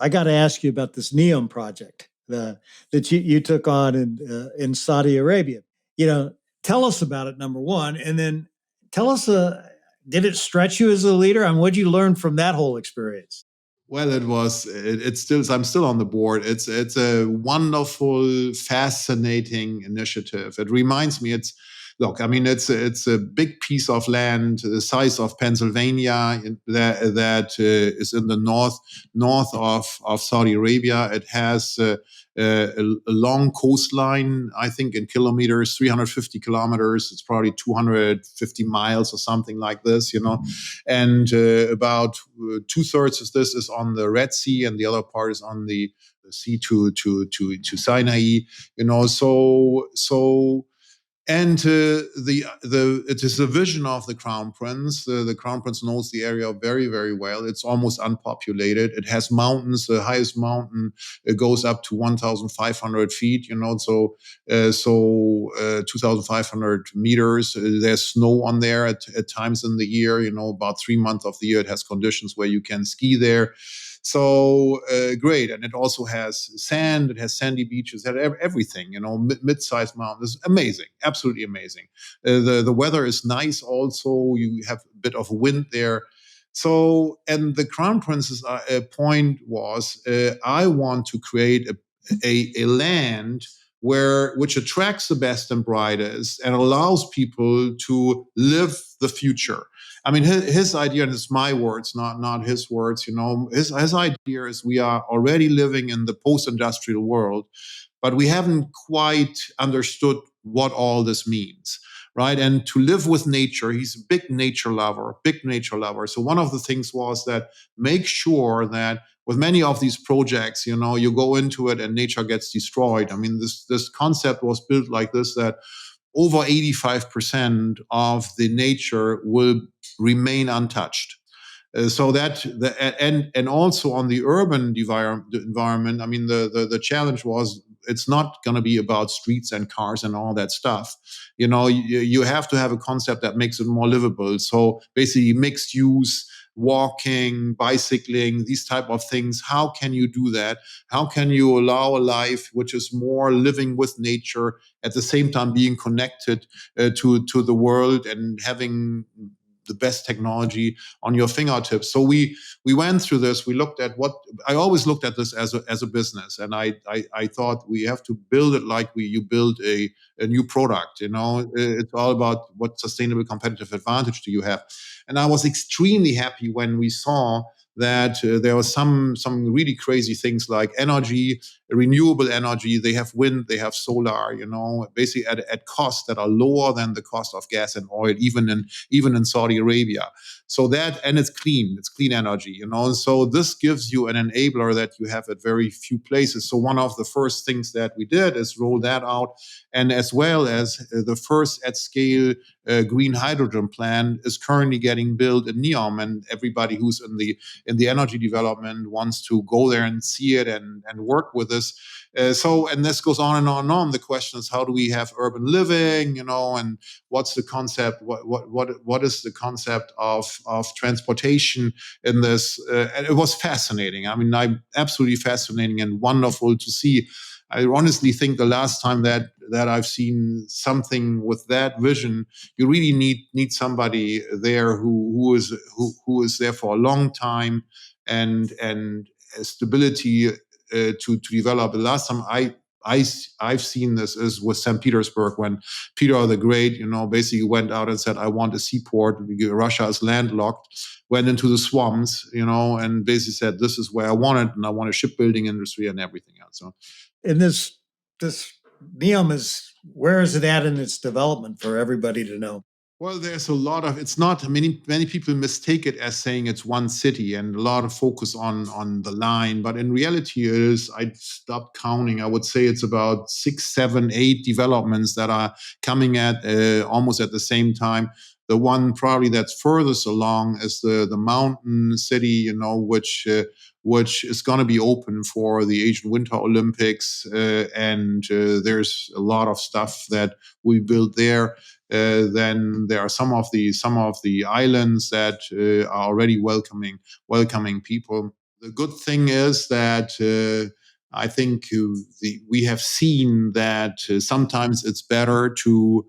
I got to ask you about this NEOM project that you took on in Saudi Arabia. Tell us about it, number one, and then tell us, did it stretch you as a leader? And what did you learn from that whole experience? Well, it's still, I'm still on the board. It's a wonderful, fascinating initiative. It reminds me, look, I mean, it's a big piece of land the size of Pennsylvania that is in the north of Saudi Arabia. It has a long coastline, I think in kilometers, 350 kilometers. It's probably 250 miles or something like this, and about 2/3 of this is on the Red Sea, and the other part is on the sea to Sinai. And it is the vision of the Crown Prince. The Crown Prince knows the area very, very well. It's almost unpopulated. It has mountains. The highest mountain goes up to 1,500 feet. 2,500 meters. There's snow on there at times in the year. About 3 months of the year it has conditions where you can ski there. So great, and it also has sand. It has sandy beaches. It has everything. Mid-sized mountains. Amazing, absolutely amazing. The weather is nice. Also, you have a bit of wind there. So, and the Crown Prince's point was, I want to create a land which attracts the best and brightest and allows people to live the future. I mean, his idea, and it's my words, not his words. His idea is we are already living in the post-industrial world, but we haven't quite understood what all this means, right? And to live with nature, he's a big nature lover. So one of the things was that make sure that with many of these projects, you go into it and nature gets destroyed. I mean, this concept was built like this, that over 85% of the nature will remain untouched. And also on the urban environment, I mean, the challenge was it's not going to be about streets and cars and all that stuff. You have to have a concept that makes it more livable. So basically mixed use, walking, bicycling, these type of things. How can you do that? How can you allow a life which is more living with nature, at the same time being connected to the world and having the best technology on your fingertips? So we went through this. We looked at I always looked at this as a business, and I thought we have to build it like you build a new product. It's all about what sustainable competitive advantage do you have. And I was extremely happy when we saw that there was some really crazy things like energy, renewable energy. They have wind, they have solar, basically at costs that are lower than the cost of gas and oil, even in Saudi Arabia. So and it's clean energy, So this gives you an enabler that you have at very few places. So one of the first things that we did is roll that out, and as well as the first at scale green hydrogen plant is currently getting built in NEOM, and everybody who's in the energy development wants to go there and see it and work with us. And this goes on and on and on. The question is, how do we have urban living, and what's the concept? What is the concept of transportation in this? And it was fascinating. I mean, absolutely fascinating and wonderful to see. I honestly think the last time that I've seen something with that vision, you really need somebody there who is there for a long time and stability to develop. The last time I've seen this is with St. Petersburg, when Peter the Great, basically went out and said, I want a seaport. Russia is landlocked, went into the swamps, and basically said, this is where I want it, and I want a shipbuilding industry and everything else. So, and this NEOM where is it at in its development for everybody to know? Well, there's a lot of, it's not, many people mistake it as saying it's one city and a lot of focus on the line. But in reality, it is, I stopped counting. I would say it's about 6, 7, 8 developments that are coming at almost at the same time. The one probably that's furthest along is the mountain city, which is going to be open for the Asian Winter Olympics. And there's a lot of stuff that we built there. Then there are some of the islands that are already welcoming people. the good thing is that I think we have seen that sometimes it's better to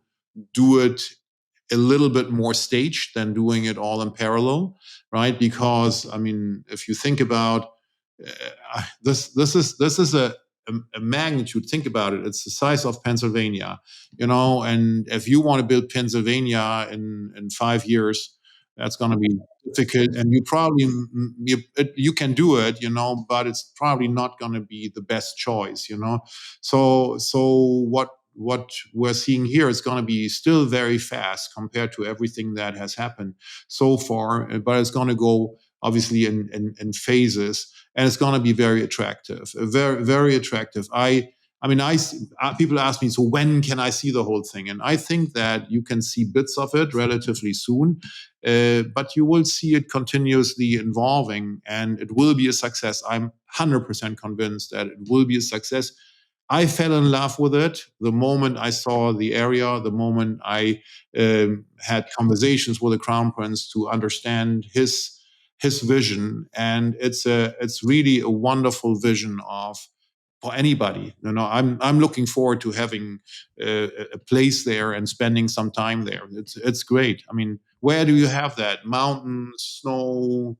do it a little bit more staged than doing it all in parallel, right? Because I mean, if you think about this is a magnitude. Think about it. It's the size of Pennsylvania, and if you want to build Pennsylvania in 5 years, that's going to be difficult. And you probably you can do it, but it's probably not going to be the best choice. So what we're seeing here is going to be still very fast compared to everything that has happened so far, but it's going to go obviously in phases, and it's going to be very attractive, very very attractive. I mean, people ask me, so when can I see the whole thing? And I think that you can see bits of it relatively soon, but you will see it continuously evolving, and it will be a success. I'm 100% convinced that it will be a success. I fell in love with it the moment I saw the area, the moment I had conversations with the Crown Prince to understand his vision, and it's really a wonderful vision of for anybody. I'm looking forward to having a place there and spending some time there. It's great. I mean, where do you have that? Mountains, snow,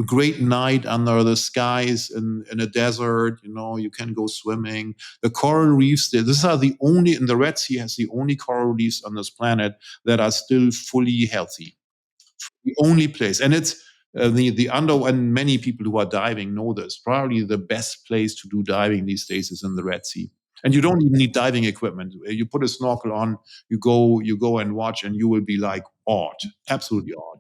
great night under the skies in a desert. You can go swimming. The coral reefs there. These are the only, and the Red Sea has the only coral reefs on this planet that are still fully healthy. The only place, and it's the under, and many people who are diving know this. Probably the best place to do diving these days is in the Red Sea, and you don't even need diving equipment. You put a snorkel on, you go and watch, and you will be like awed, absolutely awed.